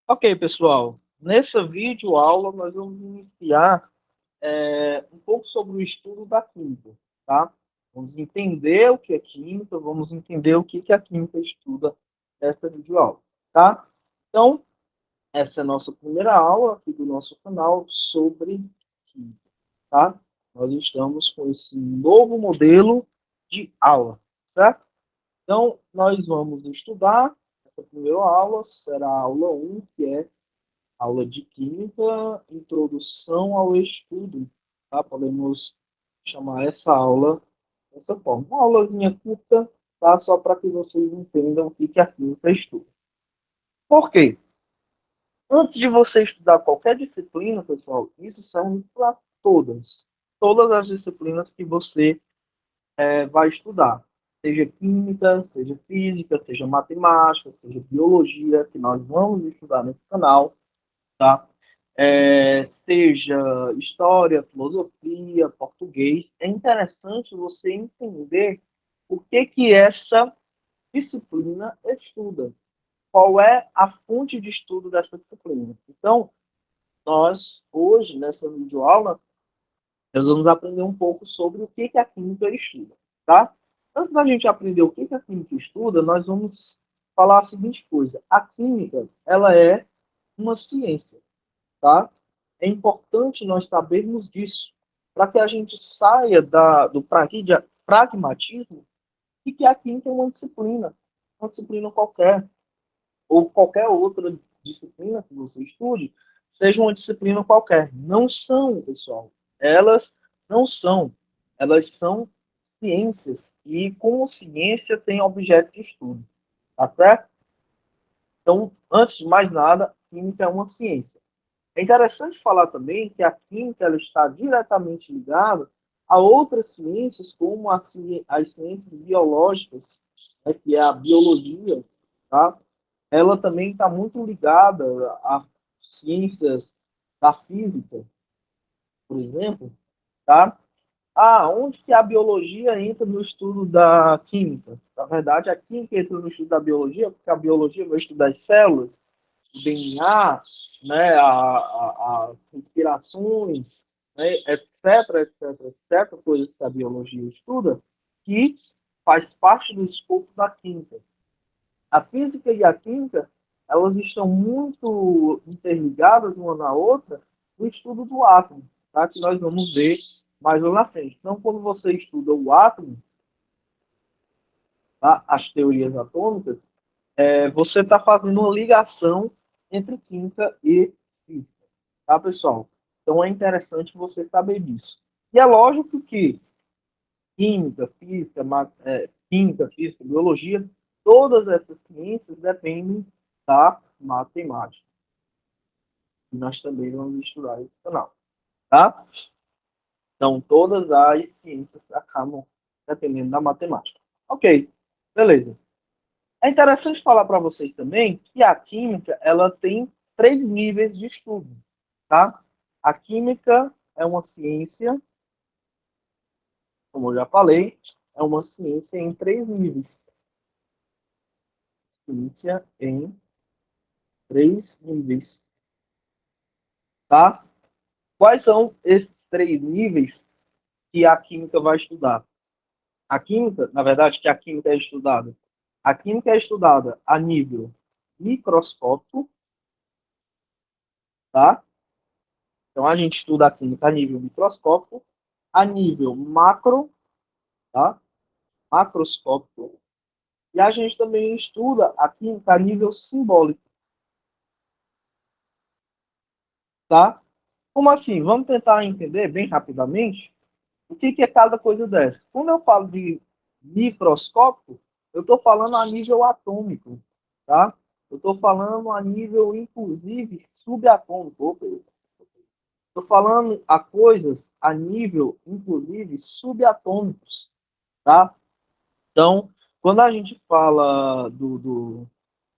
Ok, pessoal. Nessa videoaula, nós vamos iniciar um pouco sobre o estudo da química, tá? Vamos entender o que é química, vamos entender o que a química estuda nessa videoaula, tá? Então, essa é a nossa primeira aula aqui do nosso canal sobre química, tá? Nós estamos com esse novo modelo de aula, certo? Então, nós vamos estudar essa primeira aula, será a aula 1, que é aula de Química, Introdução ao Estudo, tá? Podemos chamar essa aula dessa forma. Uma aulazinha curta, tá? Só para que vocês entendam o que a Química estuda. Por quê? Antes de você estudar qualquer disciplina, pessoal, isso serve para todas as disciplinas que você vai estudar. Seja química, seja física, seja matemática, seja biologia, que nós vamos estudar nesse canal, tá? Seja história, filosofia, português, é interessante você entender o que essa disciplina estuda, qual é a fonte de estudo dessa disciplina. Então, nós, hoje, nessa videoaula, nós vamos aprender um pouco sobre o que a química estuda, tá? Antes da gente aprender o que a química estuda, nós vamos falar a seguinte coisa. A química, ela é uma ciência, tá? É importante nós sabermos disso, para que a gente saia do pragmatismo e que a química é uma disciplina qualquer, ou qualquer outra disciplina que você estude, seja uma disciplina qualquer. Não são, pessoal. Elas não são. Elas são ciências. E como ciência tem objeto de estudo. Tá certo? Então, antes de mais nada, química é uma ciência. É interessante falar também que a química ela está diretamente ligada a outras ciências, como as ciências biológicas, né, que é a biologia, tá? Ela também está muito ligada a ciências da física, por exemplo, tá? Onde que a biologia entra no estudo da química? Na verdade, a química entra no estudo da biologia, porque a biologia vai estudar as células, o DNA, né, as inspirações, né, etc., coisas que a biologia estuda, que faz parte do escopo da química. A física e a química, elas estão muito interligadas uma na outra no estudo do átomo, tá? Que nós vamos ver mais lá na frente. Então, quando você estuda o átomo, tá? As teorias atômicas, você está fazendo uma ligação entre química e física, tá, pessoal? Então é interessante você saber disso. E é lógico que química, física, biologia, todas essas ciências dependem da matemática. E nós também vamos estudar isso no canal, tá? Então todas as ciências acabam dependendo da matemática. Ok, beleza. É interessante falar para vocês também que a química ela tem três níveis de estudo, tá? A química é uma ciência, como eu já falei, é uma ciência em três níveis. Ciência em três níveis, tá? Quais são esses três níveis que a química vai estudar? A química, na verdade, que a química é estudada. A química é estudada a nível microscópico, tá? Então, a gente estuda a química a nível microscópico, a nível macro, tá? Macroscópico, e a gente também estuda a química a nível simbólico, tá? Como assim? Vamos tentar entender bem rapidamente o que é cada coisa dessa. Quando eu falo de microscópico, eu estou falando a nível atômico, tá? Eu estou falando a nível, inclusive, subatômico. Estou falando a coisas a nível, inclusive, subatômicos, tá? Então, quando a gente fala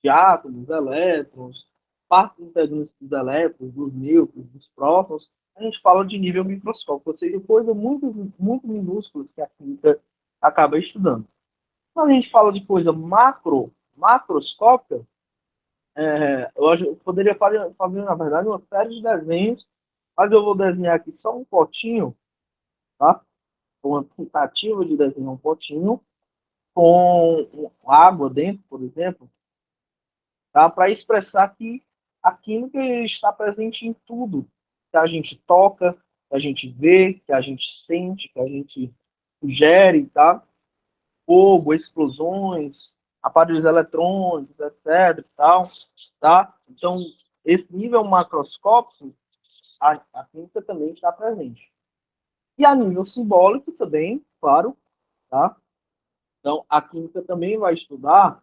de átomos, elétrons, partes integrantes dos elétrons, dos núcleos, dos prótons, a gente fala de nível microscópico, ou seja, coisas muito minúsculas que a química acaba estudando. Quando a gente fala de coisa macroscópica, Eu poderia fazer, na verdade, uma série de desenhos, mas eu vou desenhar aqui só um potinho, tá? Uma tentativa de desenhar um potinho com água dentro, por exemplo, tá? Para expressar que a química está presente em tudo que a gente toca, que a gente vê, que a gente sente, que a gente ingere, tá? Fogo, explosões, aparelhos eletrônicos, etc. Tal, tá? Então, esse nível macroscópico, a química também está presente. E a nível simbólico também, claro, tá? Então, a química também vai estudar,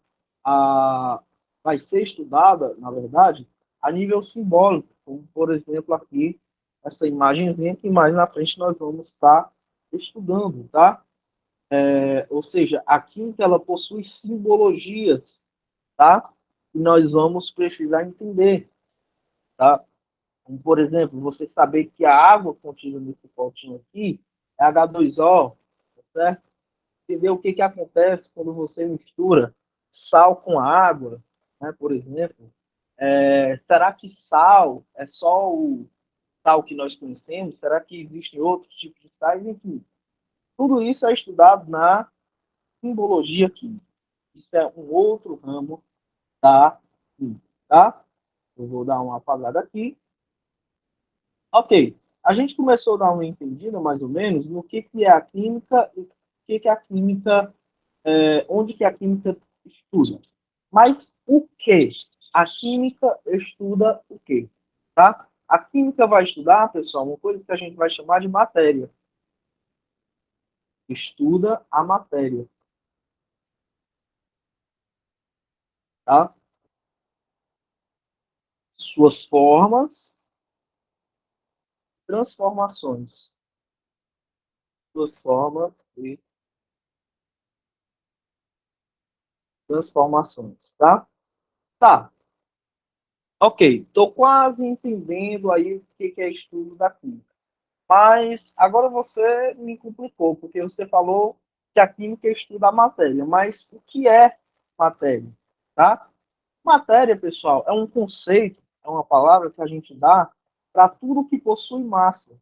vai ser estudada, na verdade, a nível simbólico, como, por exemplo, aqui, essa imagenzinha que mais na frente nós vamos estar estudando, tá? Ou seja, a química, ela possui simbologias, tá? E nós vamos precisar entender, tá? Como, por exemplo, você saber que a água contida nesse potinho aqui é H2O, tá certo? Entender o que acontece quando você mistura sal com água, né, por exemplo. Será que sal é só o sal que nós conhecemos? Será que existem outros tipos de sais? Enfim, tudo isso é estudado na simbologia química. Isso é um outro ramo da química, tá? Eu vou dar uma apagada aqui. Ok. A gente começou a dar uma entendida, mais ou menos, no que é a química e o que é a química, onde que a química estuda. Mas o que? A química estuda o quê? Tá? A química vai estudar, pessoal, uma coisa que a gente vai chamar de matéria. Estuda a matéria, tá? Suas formas, transformações. Suas formas e transformações, tá? Tá. Ok, estou quase entendendo aí o que é estudo da química. Mas agora você me complicou, porque você falou que a química estuda a matéria. Mas o que é matéria? Tá? Matéria, pessoal, é um conceito, é uma palavra que a gente dá para tudo que possui massa.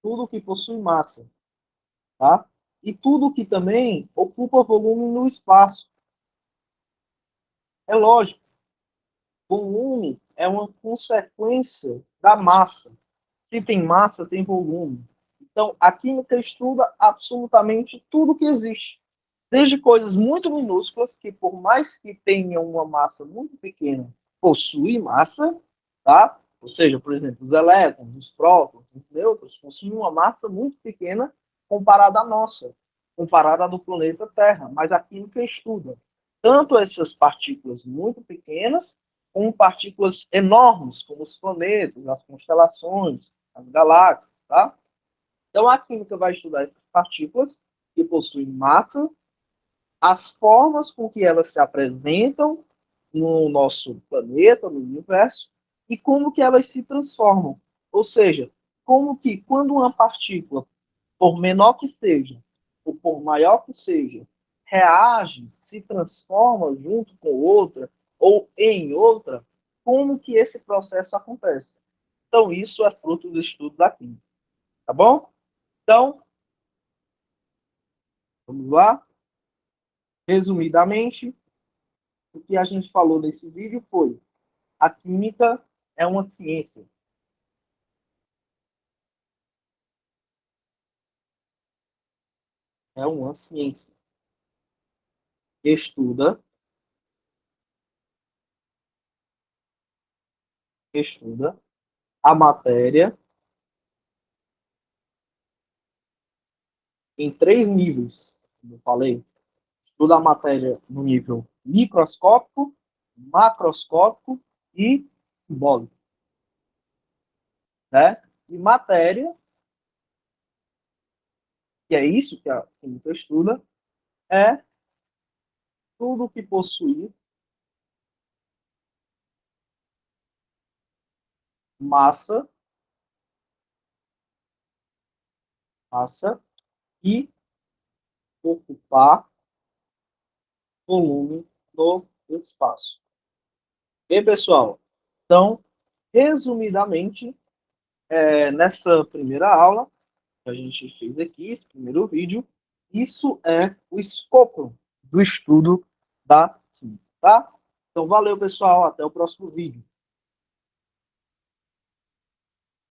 Tudo que possui massa, tá? E tudo que também ocupa volume no espaço. É lógico, volume é uma consequência da massa. Se tem massa, tem volume. Então, a química estuda absolutamente tudo que existe. Desde coisas muito minúsculas, que por mais que tenham uma massa muito pequena, possuem massa, tá? Ou seja, por exemplo, os elétrons, os prótons, os nêutrons, possuem uma massa muito pequena comparada à nossa, comparada à do planeta Terra. Mas a química estuda tanto essas partículas muito pequenas, como partículas enormes, como os planetas, as constelações, as galáxias, tá? Então, a química vai estudar essas partículas que possuem massa, as formas com que elas se apresentam no nosso planeta, no universo, e como que elas se transformam. Ou seja, como que quando uma partícula, por menor que seja, ou por maior que seja, reage, se transforma junto com outra, ou em outra, como que esse processo acontece. Então, isso é fruto do estudo da química. Tá bom? Então, vamos lá. Resumidamente, o que a gente falou nesse vídeo foi: a química é uma ciência. É uma ciência que estuda a matéria em três níveis, como eu falei. Estuda a matéria no nível microscópico, macroscópico e simbólico, né? E matéria, que é isso que a química estuda, é tudo que possui massa, massa e ocupar volume no espaço. E pessoal, então, resumidamente, nessa primeira aula que a gente fez aqui, esse primeiro vídeo, isso é o escopo do estudo da química, tá? Então, valeu, pessoal. Até o próximo vídeo.